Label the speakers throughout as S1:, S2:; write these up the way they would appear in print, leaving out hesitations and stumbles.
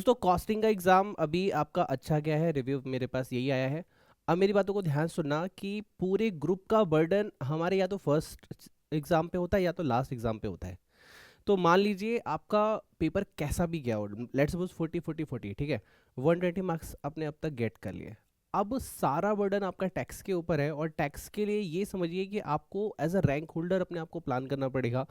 S1: दोस्तों कॉस्टिंग का एग्ज़ाम अभी आपका अच्छा गया है, रिव्यू मेरे पास यही आया है। अब मेरी बातों को ध्यान सुनना कि पूरे ग्रुप का बर्डन हमारे या तो फर्स्ट एग्ज़ाम पे होता है या तो लास्ट एग्ज़ाम पे होता है। तो मान लीजिए आपका पेपर कैसा भी गया हो, लेट्स सपोज 40 40 40, ठीक है, 120 मार्क्स आपने अब तक गेट कर लिए। अब सारा बर्डन आपका टैक्स के ऊपर है, और टैक्स के लिए ये समझिए कि आपको एज अ रैंक होल्डर अपने आप को प्लान करना पड़ेगा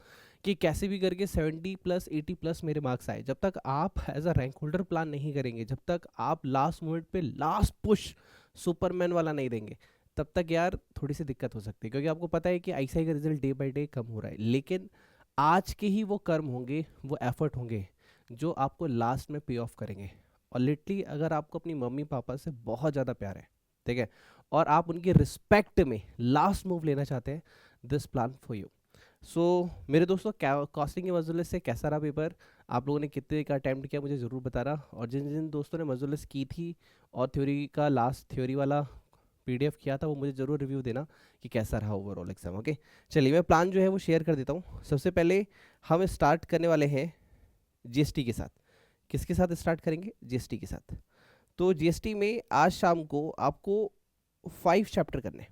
S1: कि कैसे भी करके 70 प्लस 80 प्लस मेरे मार्क्स आए। जब तक आप as a rank holder plan नहीं करेंगे, जब तक आप लास्ट मोमेंट पे लास्ट पुश सुपरमैन वाला नहीं देंगे, तब तक यार थोड़ी सी दिक्कत हो सकती है, क्योंकि आपको पता है कि आईसीआई का रिजल्ट डे बाई डे कम हो रहा है। लेकिन आज के ही वो कर्म होंगे, वो एफर्ट होंगे जो आपको लास्ट में पे ऑफ करेंगे। और लिटरली अगर आपको अपनी मम्मी पापा से बहुत ज़्यादा प्यार है, ठीक है, और आप उनकी रिस्पेक्ट में लास्ट मूव लेना चाहते हैं, दिस प्लान फॉर यू। सो मेरे दोस्तों, कॉस्टिंग के मजदूर से कैसा रहा पेपर, आप लोगों ने कितने का अटैम्प्ट किया मुझे ज़रूर बताना। और जिन जिन दोस्तों ने मजदूर की थी और थ्योरी का लास्ट थ्योरी वाला पीडीएफ किया था, वो मुझे ज़रूर रिव्यू देना कि कैसा रहा ओवरऑल एग्जाम। ओके, चलिए मैं प्लान जो है वो शेयर कर देता हूँ। सबसे पहले हम स्टार्ट करने वाले हैं जीएसटी के साथ। किसके साथ स्टार्ट करेंगे? जीएसटी के साथ। तो जीएसटी में आज शाम को आपको 5 चैप्टर करने।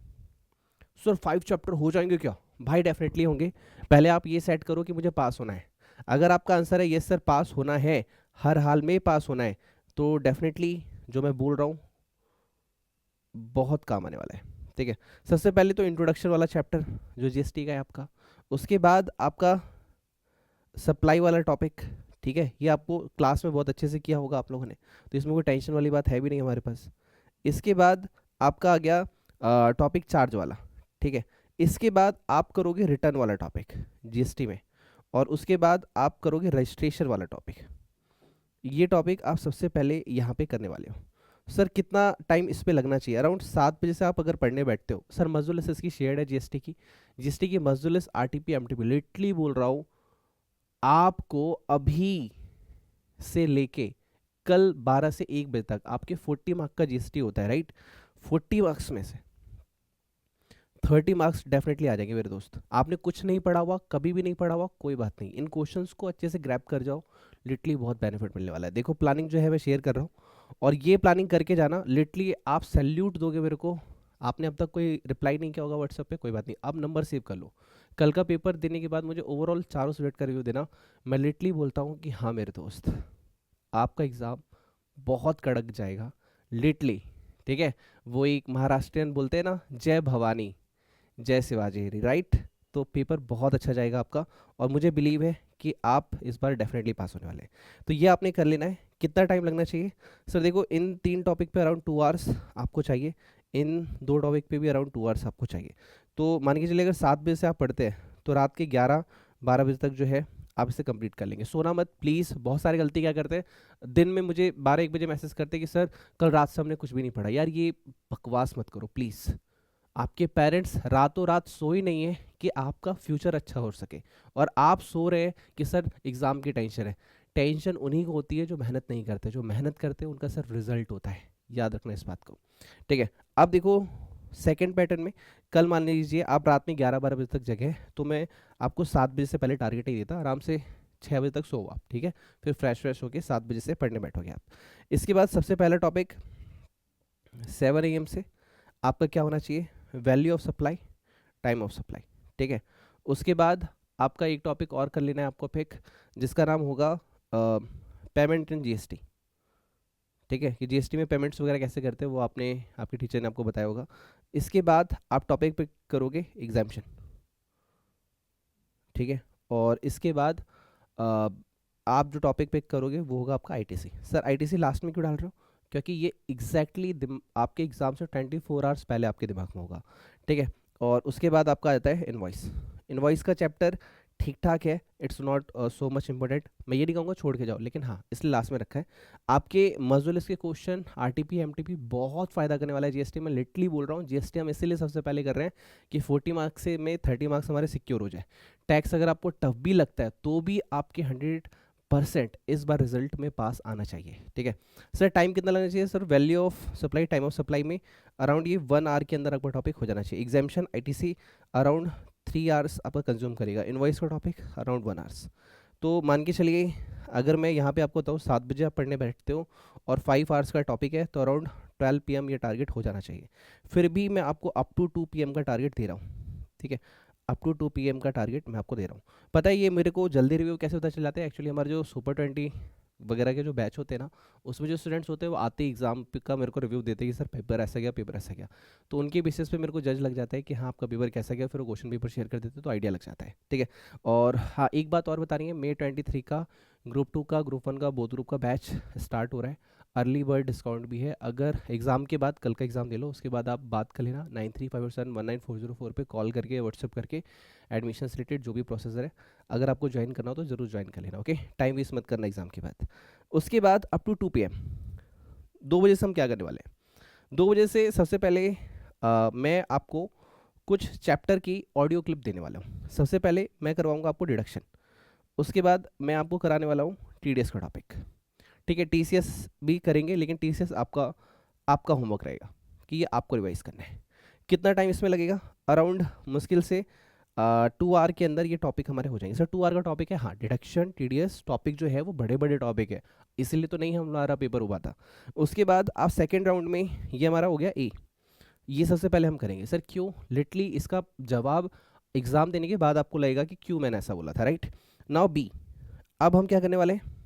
S1: सर 5 चैप्टर हो जाएंगे क्या? भाई डेफिनेटली होंगे। पहले आप ये सेट करो कि मुझे पास होना है। अगर आपका आंसर है यस सर पास होना है, हर हाल में पास होना है, तो डेफिनेटली जो मैं बोल रहा हूँ बहुत काम आने वाला है। ठीक है, सबसे पहले तो इंट्रोडक्शन वाला चैप्टर जो जीएसटी का है आपका, उसके बाद आपका सप्लाई वाला टॉपिक। ठीक है, ये आपको क्लास में बहुत अच्छे से किया होगा आप लोगों ने, तो इसमें कोई टेंशन वाली बात है भी नहीं हमारे पास। इसके बाद आपका आ गया टॉपिक चार्ज वाला। ठीक है, इसके बाद आप करोगे रिटर्न वाला टॉपिक जीएसटी में, और उसके बाद आप करोगे रजिस्ट्रेशन वाला टॉपिक। ये टॉपिक आप सबसे पहले यहाँ पे करने वाले हो। सर कितना टाइम इस पे लगना चाहिए? अराउंड 7 बजे से आप अगर पढ़ने बैठते हो। सर मजदूर लिस्ट इसकी शेयर्ड है जीएसटी की मजदूर लिस्ट आरटीपी एमटीपी, लिटरली बोल रहा हूँ आपको अभी से लेके कल 12 से 1 बजे तक आपके 40 मार्क्स का जीएसटी होता है, राइट? 40 मार्क्स में से 30 मार्क्स डेफिनेटली आ जाएंगे मेरे दोस्त। आपने कुछ नहीं पढ़ा हुआ, कभी भी नहीं पढ़ा हुआ, कोई बात नहीं, इन क्वेश्चंस को अच्छे से ग्रैब कर जाओ, लिटरली बहुत बेनिफिट मिलने वाला है। देखो प्लानिंग जो है मैं शेयर कर रहा हूँ, और ये प्लानिंग करके जाना, लिटरली आप सैल्यूट दोगे मेरे को। आपने अब तक कोई रिप्लाई नहीं किया होगा व्हाट्सएप पे, कोई बात नहीं, अब नंबर सेव कर लो। कल का पेपर देने के बाद मुझे ओवरऑल चारों सब्जेक्ट का रिव्यू देना। मैं लिटरली बोलता हूँ कि हाँ मेरे दोस्त, आपका एग्ज़ाम बहुत कड़क जाएगा, लिटली। ठीक है, वो एक महाराष्ट्रियन बोलते हैं ना, जय भवानी जय शिवाजी, राइट? तो पेपर बहुत अच्छा जाएगा आपका, और मुझे बिलीव है कि आप इस बार डेफिनेटली पास होने वाले हैं। तो ये आपने कर लेना है। कितना टाइम लगना चाहिए? सर देखो, इन 3 टॉपिक पे अराउंड 2 आवर्स आपको चाहिए, इन 2 टॉपिक पे भी अराउंड 2 आवर्स आपको चाहिए। तो मान के चलिए अगर 7 बजे से आप पढ़ते हैं तो रात के 11 12 बजे तक जो है आप इसे कंप्लीट कर लेंगे। सोना मत प्लीज़। बहुत सारी गलती क्या करते हैं, दिन में मुझे 12 1 बजे मैसेज करते हैं कि सर कल रात से हमने कुछ भी नहीं पढ़ा। यार ये बकवास मत करो प्लीज़। आपके पेरेंट्स रातों रात सो ही नहीं है कि आपका फ्यूचर अच्छा हो सके, और आप सो रहे हैं कि सर एग्ज़ाम की टेंशन है। टेंशन उन्हीं को होती है जो मेहनत नहीं करते, जो मेहनत करते हैं उनका सिर्फ रिजल्ट होता है, याद रखना इस बात को। ठीक है, अब देखो सेकंड पैटर्न में, कल मान लीजिए आप रात में 11 12 बजे तक जगे, तो मैं आपको 7 बजे से पहले टारगेट ही देता, आराम से 6 बजे तक सो आप। ठीक है, फिर फ्रेश होके 7 बजे से पढ़ने बैठोगे आप। इसके बाद सबसे पहला टॉपिक 7 AM से आपका क्या होना चाहिए, value of supply, time of supply. ठीक है, उसके बाद आपका एक टॉपिक और कर लेना है आपको पिक, जिसका नाम होगा पेमेंट इन जीएसटी। ठीक है, कि जीएसटी में पेमेंट्स वगैरह कैसे करते हैं वो आपने, आपके टीचर ने आपको बताया होगा। इसके बाद आप टॉपिक पिक करोगे एग्जाम्शन। ठीक है, और इसके बाद अ, आप जो टॉपिक पिक करोगे वो होगा आपका आईटीसी। सर आईटीसी लास्ट में क्यों डाल रहे हो? क्योंकि ये एग्जैक्टली आपके एग्जाम से 24 आवर्स पहले आपके दिमाग में होगा। ठीक है, और उसके बाद आपका आता है इनवॉइस। इनवॉइस का चैप्टर ठीक ठाक है, it's not so much important. मैं ये नहीं कहूँगा छोड़ के जाओ, लेकिन हाँ इसलिए लास्ट में रखा है। आपके मजदूर लिस्ट के क्वेश्चन आरटीपी एमटीपी बहुत फ़ायदा करने वाला है जीएसटी में, लिटरली बोल रहा हूँ। जीएसटी हम इसीलिए सबसे पहले कर रहे हैं कि 40 मार्क्स से में 30 मार्क्स हमारे सिक्योर हो जाए। टैक्स अगर आपको टफ भी लगता है तो भी आपके 100% इस बार रिजल्ट में पास आना चाहिए। ठीक है, सर टाइम कितना लगना चाहिए? Sir value of supply, time of supply में अराउंड ये 1 आवर के अंदर आपका टॉपिक हो जाना चाहिए। एग्जामिशन आईटीसी अराउंड 3 आवर्स आपका कंज्यूम करेगा। इनवॉइस का टॉपिक अराउंड 1 आवर्स। तो मान के चलिए अगर मैं यहाँ पे आपको बताऊँ 7 बजे आप पढ़ने बैठते हो और 5 आवर्स का टॉपिक है, तो अराउंड 12 PM ये टारगेट हो जाना चाहिए। फिर भी मैं आपको अप टू 2 PM का टारगेट दे रहा हूँ, ठीक है, अप टू 2 PM का टारगेट मैं आपको दे रहा हूँ। पता है ये मेरे को जल्दी रिव्यू कैसे पता चल जाता है? एक्चुअली हमारे जो सुपर 20 वगैरह के जो बैच होते हैं ना, उसमें जो स्टूडेंट्स होते हैं वो आते ही एग्जाम का मेरे को रिव्यू देते हैं कि सर पेपर ऐसा गया, पेपर ऐसा गया। तो उनके बेसिस पे मेरे को जज लग जाता है कि हाँ आपका पेपर कैसा गया, फिर वो क्वेश्चन पेपर शेयर कर देते हैं, तो आइडिया लग जाता है, ठीक है। और हाँ एक बात और बता रही है, May 23 का ग्रुप 2 का, ग्रुप 1 का, बोथ ग्रुप का बैच स्टार्ट हो रहा है। अर्ली बर्ड डिस्काउंट भी है। अगर एग्ज़ाम के बाद, कल का एग्ज़ाम दे लो, उसके बाद आप बात कर लेना 9357199404 पे कॉल करके, व्हाट्सएप करके, एडमिशन रिलेटेड जो भी प्रोसेसर है, अगर आपको ज्वाइन करना हो तो ज़रूर ज्वाइन कर लेना, ओके। टाइम वेस्ट मत करना एग्ज़ाम के बाद। उसके बाद अप टू 2 PM, 2 बजे से हम क्या करने वाले हैं? 2 बजे से सबसे पहले मैं आपको कुछ चैप्टर की ऑडियो क्लिप देने वाला हूँ। सबसे पहले मैं करवाऊँगा आपको डिडक्शन, उसके बाद मैं आपको कराने वाला हूँ TDS का टॉपिक, ठीक है। TCS भी करेंगे, लेकिन TCS आपका आपका होमवर्क रहेगा कि ये आपको रिवाइज करना है। कितना टाइम इसमें लगेगा? अराउंड मुश्किल से 2 आवर के अंदर ये टॉपिक हमारे हो जाएंगे। सर 2 आवर का टॉपिक है? हाँ, डिडक्शन TDS टॉपिक जो है वो बड़े बड़े टॉपिक है, इसीलिए तो नहीं हमारा पेपर हुआ था। उसके बाद आप सेकेंड राउंड में, ये हमारा हो गया ए, ये सबसे पहले हम करेंगे। सर क्यों? लिटरली इसका जवाब एग्जाम देने के बाद आपको लगेगा कि क्यों मैंने ऐसा बोला था, राइट। नाउ बी, अब हम क्या करने वाले हैं?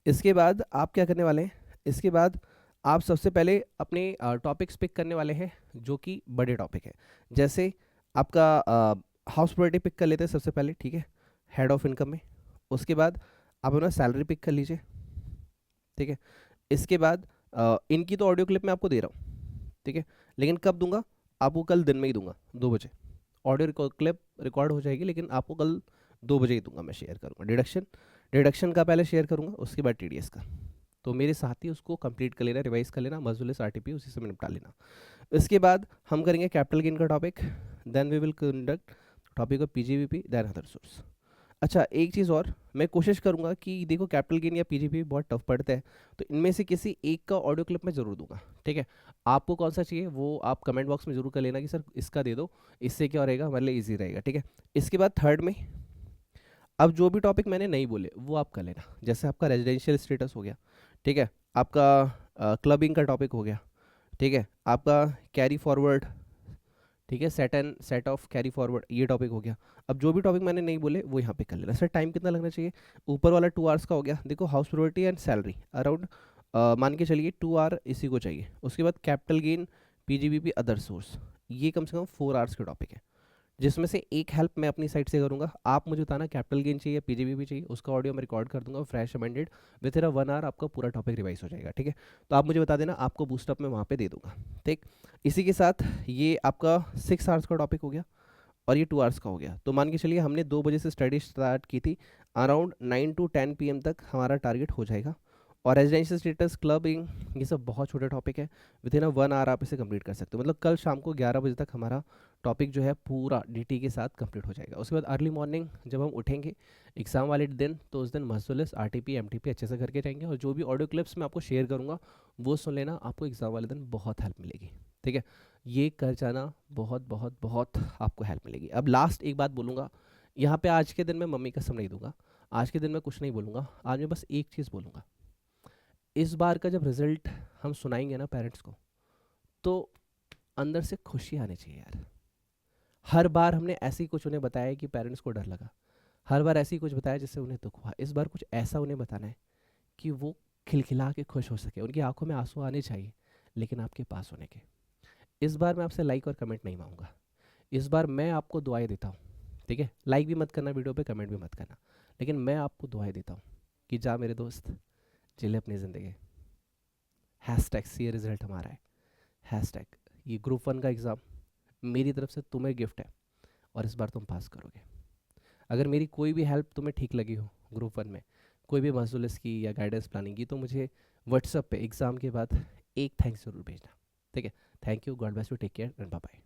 S1: इसके बाद आप क्या करने वाले हैं? इसके बाद आप सबसे पहले अपने टॉपिक्स पिक करने वाले हैं जो कि बड़े टॉपिक है। जैसे आपका हाउस प्रॉपर्टी पिक कर लेते हैं सबसे पहले, ठीक है, हेड ऑफ इनकम में। उसके बाद आप अपना सैलरी पिक कर लीजिए, ठीक है। इसके बाद इनकी तो ऑडियो क्लिप मैं आपको दे रहा हूँ, ठीक है, लेकिन कब दूंगा? आपको कल दिन में ही दूंगा, 2 बजे ऑडियो क्लिप रिकॉर्ड हो जाएगी, लेकिन आपको कल 2 बजे ही दूंगा, मैं शेयर करूंगा। डिडक्शन, डिडक्शन का पहले शेयर करूंगा, उसके बाद TDS का। तो मेरे साथ ही उसको कंप्लीट कर लेना, रिवाइज कर लेना, मजदूर RTP उसी से निपटा लेना। इसके बाद हम करेंगे कैपिटल गेन का topic, then we will conduct topic of PGBP, then other source. अच्छा एक चीज़ और, मैं कोशिश करूंगा कि देखो कैपिटल गेन या PGBP बहुत टफ पड़ता है, तो इनमें से किसी एक का ऑडियो क्लिप मैं ज़रूर दूंगा, ठीक है। आपको कौन सा चाहिए वो आप कमेंट बॉक्स में ज़रूर कर लेना कि सर इसका दे दो, इससे क्या रहेगा हमारे लिए ईजी रहेगा, ठीक है। इसके बाद थर्ड में, अब जो भी टॉपिक मैंने नहीं बोले वो आप कर लेना। जैसे आपका रेजिडेंशियल स्टेटस हो गया, ठीक है, आपका क्लबिंग का टॉपिक हो गया, ठीक है, आपका कैरी फॉरवर्ड, ठीक है, set and set of carry forward, ये टॉपिक हो गया। अब जो भी टॉपिक मैंने नहीं बोले वो यहाँ पे कर लेना। सर टाइम कितना लगना चाहिए? ऊपर वाला 2 आवर्स का हो गया। देखो house property and salary around मान के चलिए 2 आवर इसी को चाहिए। उसके बाद capital gain, PGBP, other source, ये कम से कम 4 आवर्स का टॉपिक है, जिसमें से एक हेल्प मैं अपनी साइड से करूंगा। आप मुझे बताना कैपिटल गेन चाहिए, PGBP चाहिए, उसका ऑडियो मैं रिकॉर्ड कर दूंगा fresh amended, within 1 hour आपका पूरा टॉपिक रिवाइज हो जाएगा, ठीक है। तो आप मुझे बता देना, आपको बूस्टअप में वहाँ पे दे दूंगा, ठीक। इसी के साथ ये आपका 6 आवर्स का टॉपिक हो गया और ये 2 आवर्स का हो गया। तो मान के चलिए हमने 2 बजे से स्टडी स्टार्ट की थी, अराउंड 9 to 10 PM तक हमारा टारगेट हो जाएगा। और रेजिडेंशियल स्टेटस, क्लबिंग, ये सब बहुत छोटे टॉपिक है, विद इन 1 आवर आप इसे कंप्लीट कर सकते हो। मतलब कल शाम को 11 बजे तक हमारा टॉपिक जो है पूरा DT के साथ कंप्लीट हो जाएगा। उसके बाद अर्ली मॉर्निंग जब हम उठेंगे एग्जाम वाले दिन, तो उस दिन मजदुलिस RTP MTP अच्छे से करके जाएंगे, और जो भी ऑडियो क्लिप्स मैं आपको शेयर करूँगा वो सुन लेना, आपको एग्जाम वाले दिन बहुत हेल्प मिलेगी, ठीक है। ये कर जाना, बहुत बहुत बहुत आपको हेल्प मिलेगी। अब लास्ट एक बात बोलूँगा यहाँ पे, आज के दिन मैं मम्मी कसम नहीं दूंगा, आज के दिन मैं कुछ नहीं बोलूँगा, आज मैं बस एक चीज़ बोलूँगा। इस बार का जब रिजल्ट हम सुनाएंगे ना पेरेंट्स को, तो अंदर से खुशी आनी चाहिए यार। हर बार हमने ऐसे ही कुछ उन्हें बताया कि पेरेंट्स को डर लगा, हर बार ऐसे ही कुछ बताया जिससे उन्हें दुख हुआ। इस बार कुछ ऐसा उन्हें बताना है कि वो खिलखिला के खुश हो सके, उनकी आंखों में आंसू आने चाहिए लेकिन आपके पास होने के। इस बार मैं आपसे लाइक और कमेंट नहीं मांगूंगा, इस बार मैं आपको दुआएं देता हूँ, ठीक है। लाइक भी मत करना वीडियो पे, कमेंट भी मत करना, लेकिन मैं आपको दुआएं देता हूँ कि जा मेरे दोस्त, जिले अपनी ज़िंदगी। हैशटैग सी रिजल्ट हमारा है, हैशटैग ये ग्रुप 1 का एग्ज़ाम मेरी तरफ से तुम्हें गिफ्ट है, और इस बार तुम पास करोगे। अगर मेरी कोई भी हेल्प तुम्हें ठीक लगी हो ग्रुप 1 में, कोई भी मजदुलिस की या गाइडेंस प्लानिंग की, तो मुझे व्हाट्सएप पे एग्ज़ाम के बाद एक थैंक्स ज़रूर भेजना, ठीक है। Thank you, God bless you, take care and bye bye.